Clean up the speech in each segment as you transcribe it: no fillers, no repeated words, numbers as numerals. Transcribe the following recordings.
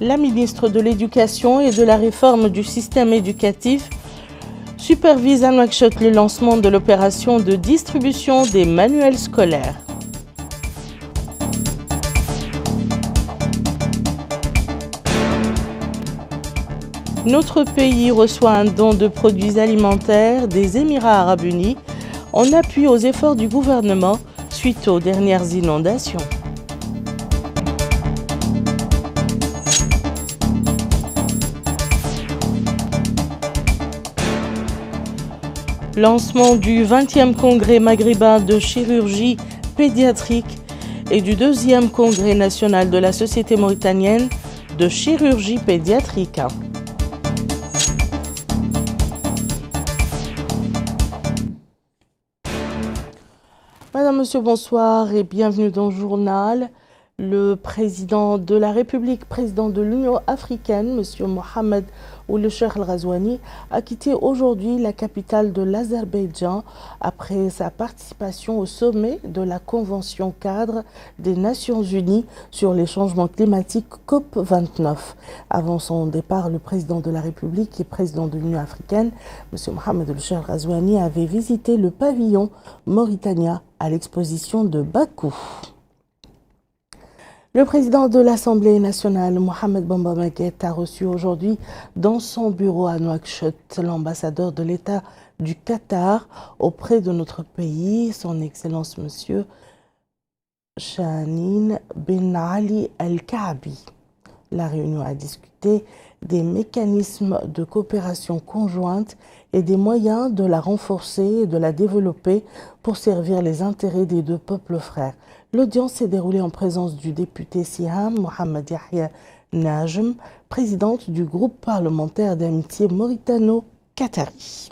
La ministre de l'Éducation et de la réforme du système éducatif supervise à Nouakchott le lancement de l'opération de distribution des manuels scolaires. Notre pays reçoit un don de produits alimentaires des Émirats arabes unis en appui aux efforts du gouvernement suite aux dernières inondations. Lancement du 20e congrès maghrébin de chirurgie pédiatrique et du 2e congrès national de la Société mauritanienne de chirurgie pédiatrique. Madame, Monsieur, bonsoir et bienvenue dans le journal. Le président de la République, président de l'Union africaine, Monsieur Mohamed Ould Cheikh Al Ghazouani, a quitté aujourd'hui la capitale de l'Azerbaïdjan après sa participation au sommet de la Convention cadre des Nations Unies sur les changements climatiques COP29. Avant son départ, le président de la République et président de l'Union africaine, Monsieur Mohamed Ould Cheikh Al Ghazouani, avait visité le pavillon Mauritania à l'exposition de Bakou. Le président de l'Assemblée nationale, Mohamed Bamba Maguette, a reçu aujourd'hui dans son bureau à Nouakchott l'ambassadeur de l'État du Qatar auprès de notre pays, son Excellence Monsieur Shahin Ben Ali Al-Kaabi. La réunion a discuté des mécanismes de coopération conjointe et des moyens de la renforcer et de la développer pour servir les intérêts des deux peuples frères. L'audience s'est déroulée en présence du député Siham Mohamed Yahya Najm, présidente du groupe parlementaire d'amitié mauritano-qatari.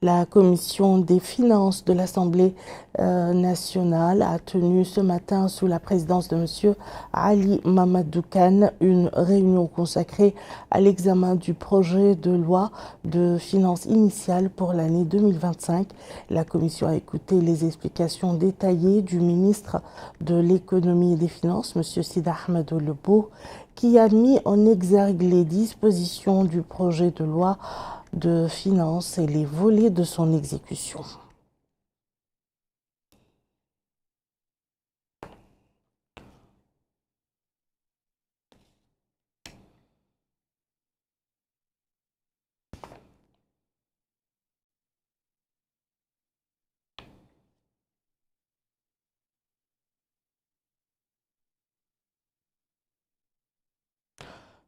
La commission des finances de l'Assemblée nationale a tenu ce matin, sous la présidence de M. Ali Mamadou Kane, une réunion consacrée à l'examen du projet de loi de finances initiale pour l'année 2025. La commission a écouté les explications détaillées du ministre de l'Économie et des Finances, M. Sid Ahmed Ould, qui a mis en exergue les dispositions du projet de loi de finances et les volets de son exécution.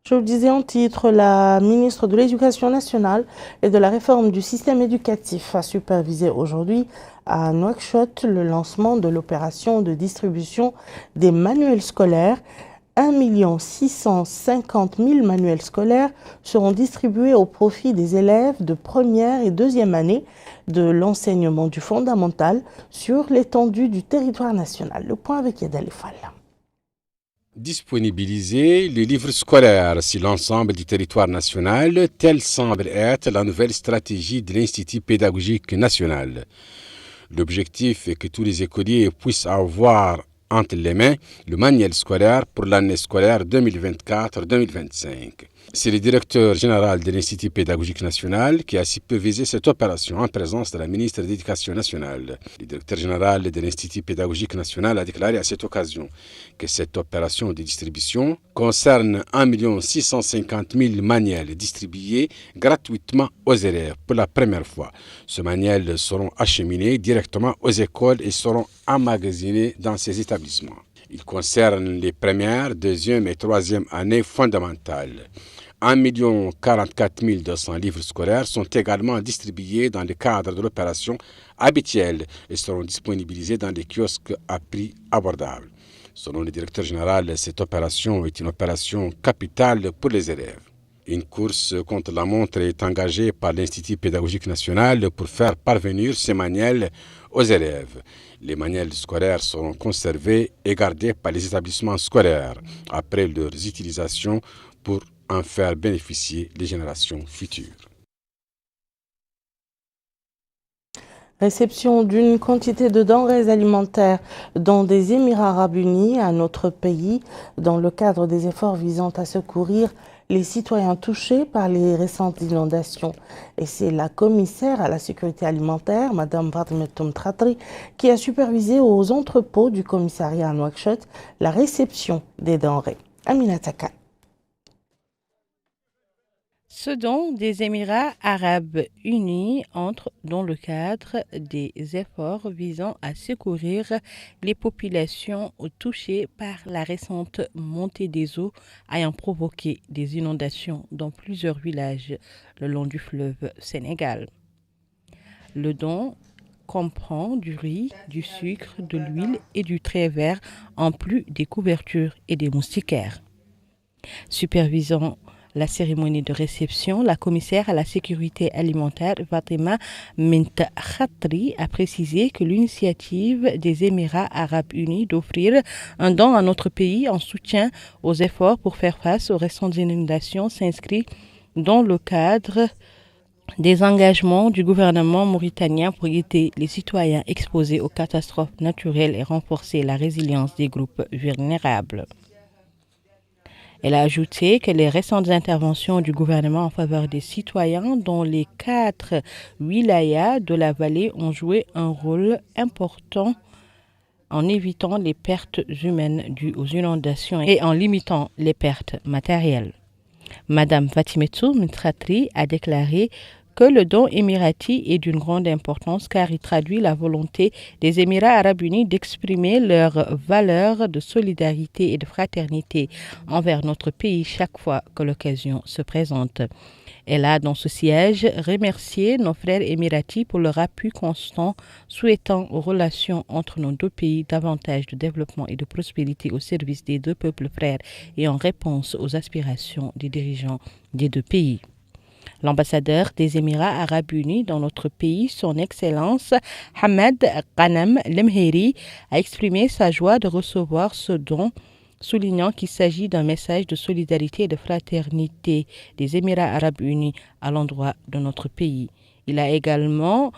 Je vous le disais en titre, la ministre de l'Éducation nationale et de la réforme du système éducatif a supervisé aujourd'hui à Nouakchott le lancement de l'opération de distribution des manuels scolaires. 1 650 000 manuels scolaires seront distribués au profit des élèves de première et deuxième année de l'enseignement du fondamental sur l'étendue du territoire national. Le point avec Yadal Fall. Disponibiliser les livres scolaires sur l'ensemble du territoire national, telle semble être la nouvelle stratégie de l'Institut pédagogique national. L'objectif est que tous les écoliers puissent avoir entre les mains le manuel scolaire pour l'année scolaire 2024-2025. C'est le directeur général de l'Institut pédagogique national qui a supervisé cette opération en présence de la ministre de l'Éducation nationale. Le directeur général de l'Institut pédagogique national a déclaré à cette occasion que cette opération de distribution concerne 1 650 000 manuels distribués gratuitement aux élèves pour la première fois. Ces manuels seront acheminés directement aux écoles et seront emmagasinés dans ces établissements. Il concerne les premières, deuxième et troisième années fondamentales. 1 44 200 livres scolaires sont également distribués dans le cadre de l'opération habituelle et seront disponibilisés dans les kiosques à prix abordable. Selon le directeur général, cette opération est une opération capitale pour les élèves. Une course contre la montre est engagée par l'Institut pédagogique national pour faire parvenir ces manuels aux élèves. Les manuels scolaires seront conservés et gardés par les établissements scolaires après leur utilisation pour en faire bénéficier les générations futures. Réception d'une quantité de denrées alimentaires dans des Émirats arabes unis, un autre pays, dans le cadre des efforts visant à secourir les citoyens touchés par les récentes inondations. Et c'est la commissaire à la sécurité alimentaire, Mme Fatima Tratri, qui a supervisé aux entrepôts du commissariat à Nouakchott la réception des denrées. Amina Taka. Ce don des Émirats arabes unis entre dans le cadre des efforts visant à secourir les populations touchées par la récente montée des eaux ayant provoqué des inondations dans plusieurs villages le long du fleuve Sénégal. Le don comprend du riz, du sucre, de l'huile et du trait vert, en plus des couvertures et des moustiquaires. Supervisant la cérémonie de réception, la commissaire à la sécurité alimentaire, Fatima Khatri, a précisé que l'initiative des Émirats arabes unis d'offrir un don à notre pays en soutien aux efforts pour faire face aux récentes inondations s'inscrit dans le cadre des engagements du gouvernement mauritanien pour aider les citoyens exposés aux catastrophes naturelles et renforcer la résilience des groupes vulnérables. Elle a ajouté que les récentes interventions du gouvernement en faveur des citoyens dans les 4 wilayas de la vallée ont joué un rôle important en évitant les pertes humaines dues aux inondations et en limitant les pertes matérielles. Madame Fatima Tratri a déclaré que le don émirati est d'une grande importance car il traduit la volonté des Émirats arabes unis d'exprimer leurs valeurs de solidarité et de fraternité envers notre pays chaque fois que l'occasion se présente. Elle a dans ce siège remercié nos frères émiratis pour leur appui constant, souhaitant aux relations entre nos deux pays davantage de développement et de prospérité au service des deux peuples frères et en réponse aux aspirations des dirigeants des deux pays. L'ambassadeur des Émirats arabes unis dans notre pays, son Excellence Hamad Ghanem Lemheri, a exprimé sa joie de recevoir ce don, soulignant qu'il s'agit d'un message de solidarité et de fraternité des Émirats arabes unis à l'endroit de notre pays. Il a également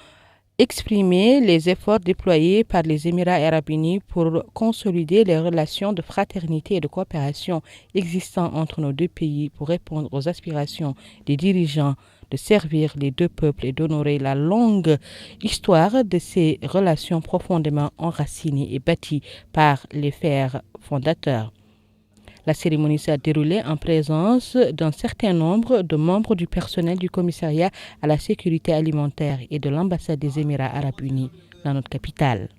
exprimé les efforts déployés par les Émirats arabes unis pour consolider les relations de fraternité et de coopération existant entre nos deux pays pour répondre aux aspirations des dirigeants de servir les deux peuples et d'honorer la longue histoire de ces relations profondément enracinées et bâties par les pères fondateurs. La cérémonie s'est déroulée en présence d'un certain nombre de membres du personnel du commissariat à la sécurité alimentaire et de l'ambassade des Émirats arabes unis dans notre capitale.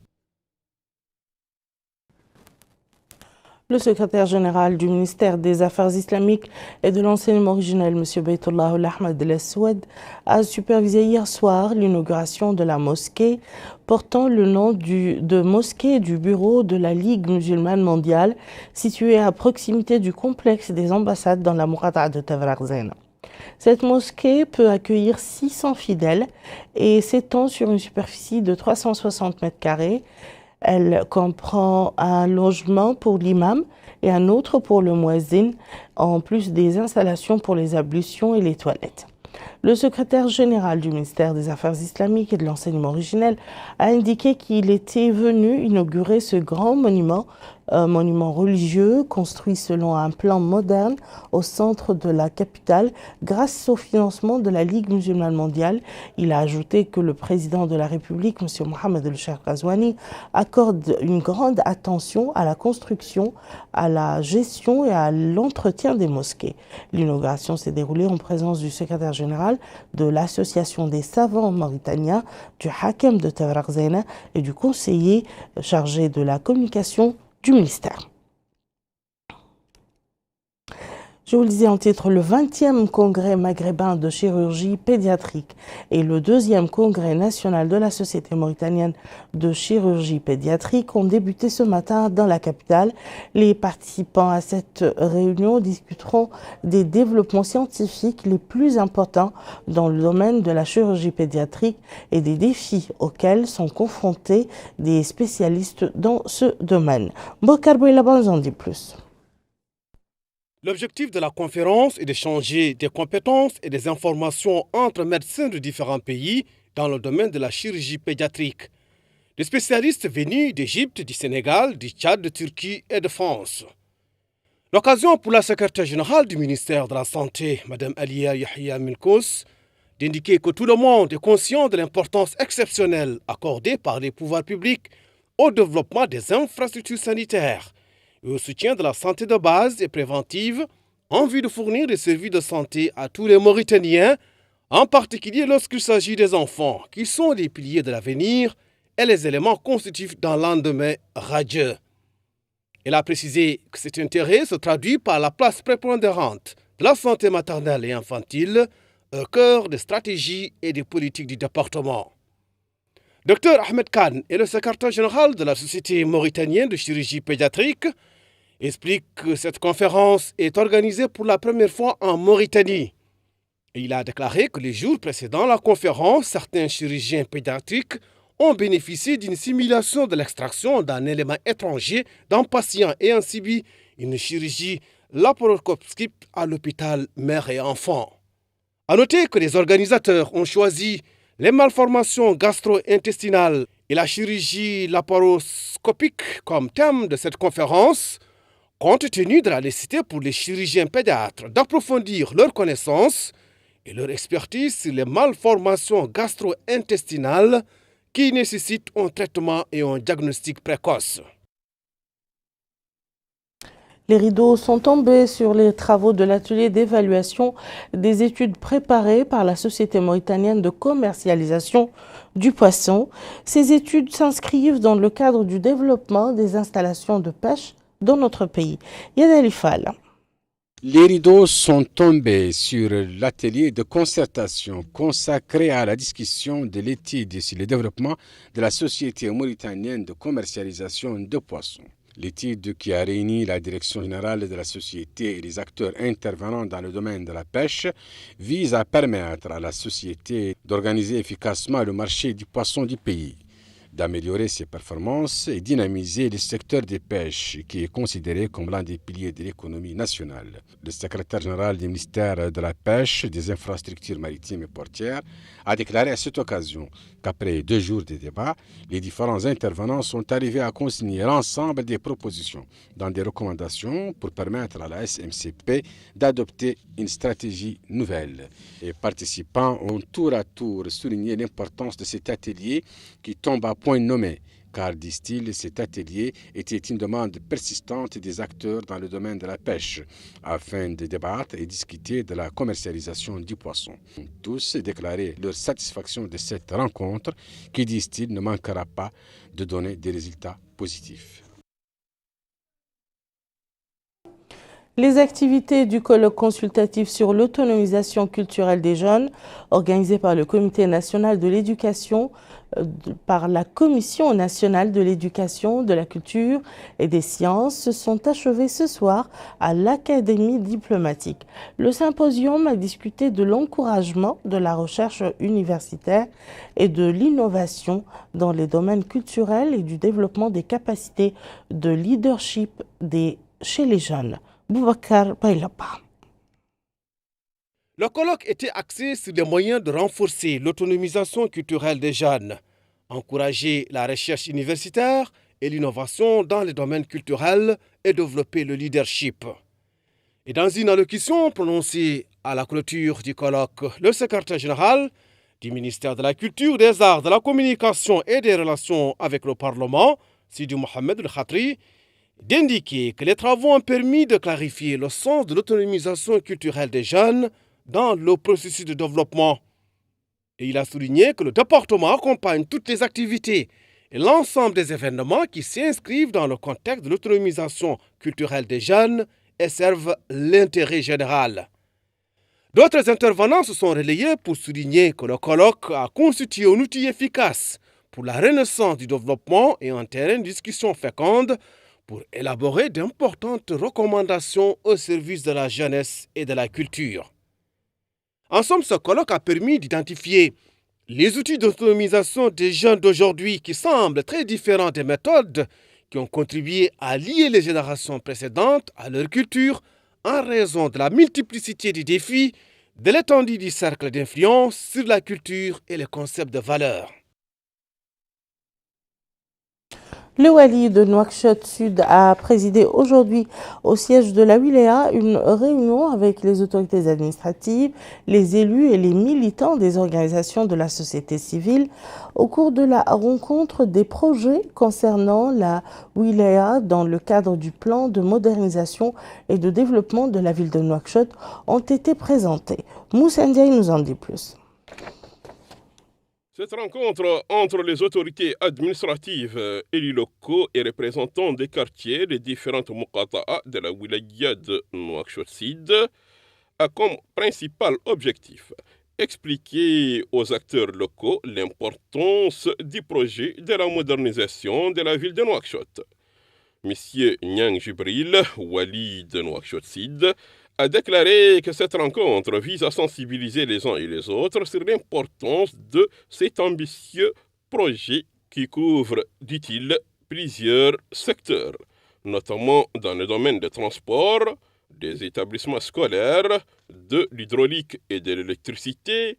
Le secrétaire général du ministère des Affaires islamiques et de l'enseignement originel, M. Baytullah Ahmed El Aswad, a supervisé hier soir l'inauguration de la mosquée portant le nom de mosquée du bureau de la Ligue musulmane mondiale, située à proximité du complexe des ambassades dans la Mourada de Tavraghzena. Cette mosquée peut accueillir 600 fidèles et s'étend sur une superficie de 360 mètres carrés. Elle comprend un logement pour l'imam et un autre pour le muezzin, en plus des installations pour les ablutions et les toilettes. Le secrétaire général du ministère des Affaires islamiques et de l'enseignement originel a indiqué qu'il était venu inaugurer ce grand monument, monument religieux construit selon un plan moderne au centre de la capitale grâce au financement de la Ligue musulmane mondiale. Il a ajouté que le président de la République, M. Mohamed El Ghazouani, accorde une grande attention à la construction, à la gestion et à l'entretien des mosquées. L'inauguration s'est déroulée en présence du secrétaire général de l'Association des savants mauritaniens, du Hakem de Tavraghzena et du conseiller chargé de la communication du ministère. Je vous le disais en titre, le 20e congrès maghrébin de chirurgie pédiatrique et le 2e congrès national de la Société mauritanienne de chirurgie pédiatrique ont débuté ce matin dans la capitale. Les participants à cette réunion discuteront des développements scientifiques les plus importants dans le domaine de la chirurgie pédiatrique et des défis auxquels sont confrontés des spécialistes dans ce domaine. Bokar Bouilabans en dit plus. L'objectif de la conférence est d'échanger des compétences et des informations entre médecins de différents pays dans le domaine de la chirurgie pédiatrique. Des spécialistes venus d'Égypte, du Sénégal, du Tchad, de Turquie et de France. L'occasion pour la secrétaire générale du ministère de la Santé, Mme Alia Yahya Milkous, d'indiquer que tout le monde est conscient de l'importance exceptionnelle accordée par les pouvoirs publics au développement des infrastructures sanitaires et au soutien de la santé de base et préventive en vue de fournir des services de santé à tous les Mauritaniens, en particulier lorsqu'il s'agit des enfants, qui sont les piliers de l'avenir et les éléments constitutifs d'un lendemain radieux. Elle a précisé que cet intérêt se traduit par la place prépondérante de la santé maternelle et infantile au cœur des stratégies et des politiques du département. Dr Ahmed Khan est le secrétaire général de la Société mauritanienne de chirurgie pédiatrique, explique que cette conférence est organisée pour la première fois en Mauritanie. Et il a déclaré que les jours précédant la conférence, certains chirurgiens pédiatriques ont bénéficié d'une simulation de l'extraction d'un élément étranger d'un patient ayant subi une chirurgie laparoscopique à l'hôpital mère et enfant. A noter que les organisateurs ont choisi les malformations gastro-intestinales et la chirurgie laparoscopique comme thème de cette conférence, compte tenu de la nécessité pour les chirurgiens pédiatres d'approfondir leurs connaissances et leur expertise sur les malformations gastro-intestinales qui nécessitent un traitement et un diagnostic précoce. Les rideaux sont tombés sur les travaux de l'atelier d'évaluation des études préparées par la Société mauritanienne de commercialisation du poisson. Ces études s'inscrivent dans le cadre du développement des installations de pêche dans notre pays. Yadali Fall. Les rideaux sont tombés sur l'atelier de concertation consacré à la discussion de l'étude sur le développement de la Société mauritanienne de commercialisation de poissons. L'étude qui a réuni la direction générale de la société et les acteurs intervenant dans le domaine de la pêche vise à permettre à la société d'organiser efficacement le marché du poisson du pays, d'améliorer ses performances et dynamiser le secteur des pêches qui est considéré comme l'un des piliers de l'économie nationale. Le secrétaire général du ministère de la Pêche, des infrastructures maritimes et portières a déclaré à cette occasion qu'après 2 jours de débats, les différents intervenants sont arrivés à consigner l'ensemble des propositions dans des recommandations pour permettre à la SMCP d'adopter une stratégie nouvelle. Les participants ont tour à tour souligné l'importance de cet atelier qui tombe à point nommé, car, disent-ils, cet atelier était une demande persistante des acteurs dans le domaine de la pêche, afin de débattre et discuter de la commercialisation du poisson. Tous déclaré leur satisfaction de cette rencontre qui, disent-ils, ne manquera pas de donner des résultats positifs. Les activités du colloque consultatif sur l'autonomisation culturelle des jeunes, organisé par le Comité national de l'éducation, par la Commission nationale de l'éducation, de la culture et des sciences, se sont achevées ce soir à l'Académie diplomatique. Le symposium a discuté de l'encouragement de la recherche universitaire et de l'innovation dans les domaines culturels et du développement des capacités de leadership chez les jeunes. Boubacar Bailapa. Le colloque était axé sur les moyens de renforcer l'autonomisation culturelle des jeunes, encourager la recherche universitaire et l'innovation dans les domaines culturels et développer le leadership. Et dans une allocution prononcée à la clôture du colloque, le secrétaire général du ministère de la Culture, des Arts, de la Communication et des Relations avec le Parlement, Sidi Mohamed El Khatri, d'indiquer que les travaux ont permis de clarifier le sens de l'autonomisation culturelle des jeunes dans le processus de développement. Et il a souligné que le département accompagne toutes les activités et l'ensemble des événements qui s'inscrivent dans le contexte de l'autonomisation culturelle des jeunes et servent l'intérêt général. D'autres intervenants se sont relayés pour souligner que le colloque a constitué un outil efficace pour la renaissance du développement et un terrain de discussion féconde pour élaborer d'importantes recommandations au service de la jeunesse et de la culture. En somme, ce colloque a permis d'identifier les outils d'autonomisation des jeunes d'aujourd'hui qui semblent très différents des méthodes qui ont contribué à lier les générations précédentes à leur culture en raison de la multiplicité des défis de l'étendue du cercle d'influence sur la culture et les concepts de valeur. Le Wali de Nouakchott Sud a présidé aujourd'hui au siège de la wilaya une réunion avec les autorités administratives, les élus et les militants des organisations de la société civile. Au cours de la rencontre, des projets concernant la wilaya dans le cadre du plan de modernisation et de développement de la ville de Nouakchott ont été présentés. Moussa Ndiaye nous en dit plus. Cette rencontre entre les autorités administratives, élus locaux et représentants des quartiers des différentes muqata'a de la wilaya de Nouakchott Sud a comme principal objectif expliquer aux acteurs locaux l'importance du projet de la modernisation de la ville de Nouakchott. Monsieur Nyang Jibril, Wali de Nouakchott Sud, a déclaré que cette rencontre vise à sensibiliser les uns et les autres sur l'importance de cet ambitieux projet qui couvre, dit-il, plusieurs secteurs, notamment dans le domaine des transports, des établissements scolaires, de l'hydraulique et de l'électricité,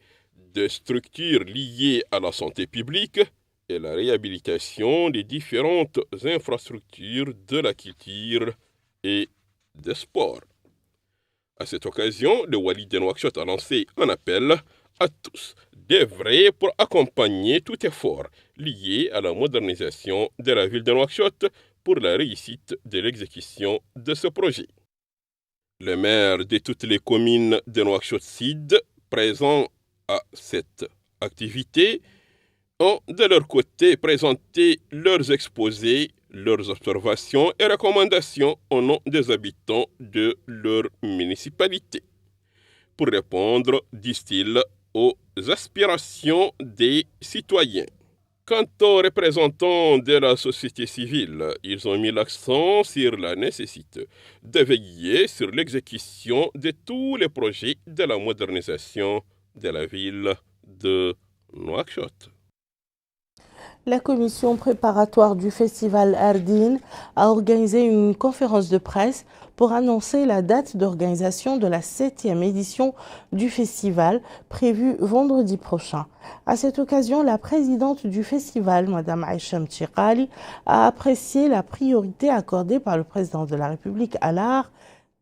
des structures liées à la santé publique et la réhabilitation des différentes infrastructures de la culture et des sports. À cette occasion, le Wali de Nouakchott a lancé un appel à tous d'œuvrer pour accompagner tout effort lié à la modernisation de la ville de Nouakchott pour la réussite de l'exécution de ce projet. Les maires de toutes les communes de Nouakchott Sud présents à cette activité ont de leur côté présenté leurs exposés, leurs observations et recommandations au nom des habitants de leur municipalité pour répondre, disent-ils, aux aspirations des citoyens. Quant aux représentants de la société civile, ils ont mis l'accent sur la nécessité de veiller sur l'exécution de tous les projets de la modernisation de la ville de Nouakchott. La commission préparatoire du festival Ardine a organisé une conférence de presse pour annoncer la date d'organisation de la 7e édition du festival prévue vendredi prochain. À cette occasion, la présidente du festival, Mme Aïcha Mtirali, a apprécié la priorité accordée par le président de la République à l'art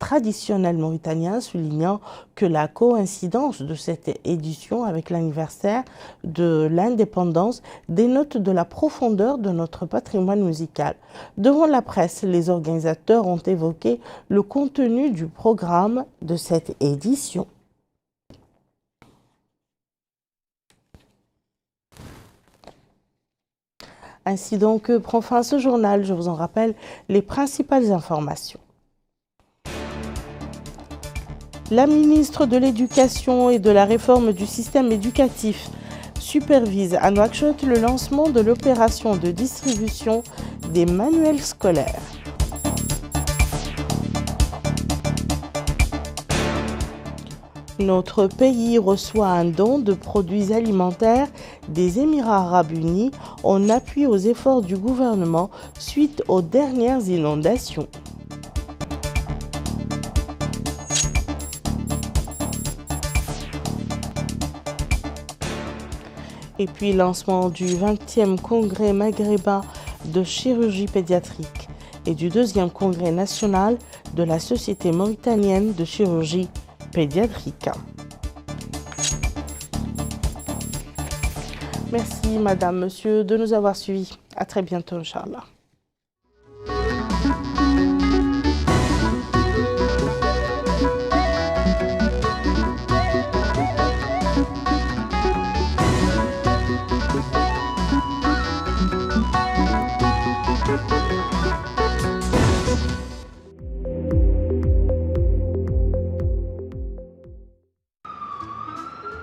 traditionnel mauritanien, soulignant que la coïncidence de cette édition avec l'anniversaire de l'indépendance dénote de la profondeur de notre patrimoine musical. Devant la presse, les organisateurs ont évoqué le contenu du programme de cette édition. Ainsi donc prend fin ce journal. Je vous en rappelle les principales informations. La ministre de l'Éducation et de la réforme du système éducatif supervise à Nouakchott le lancement de l'opération de distribution des manuels scolaires. Notre pays reçoit un don de produits alimentaires des Émirats arabes unis en appui aux efforts du gouvernement suite aux dernières inondations. Et puis lancement du 20e congrès maghrébin de chirurgie pédiatrique et du 2e congrès national de la Société mauritanienne de chirurgie pédiatrique. Merci madame, monsieur de nous avoir suivis. À très bientôt, Inch'Allah.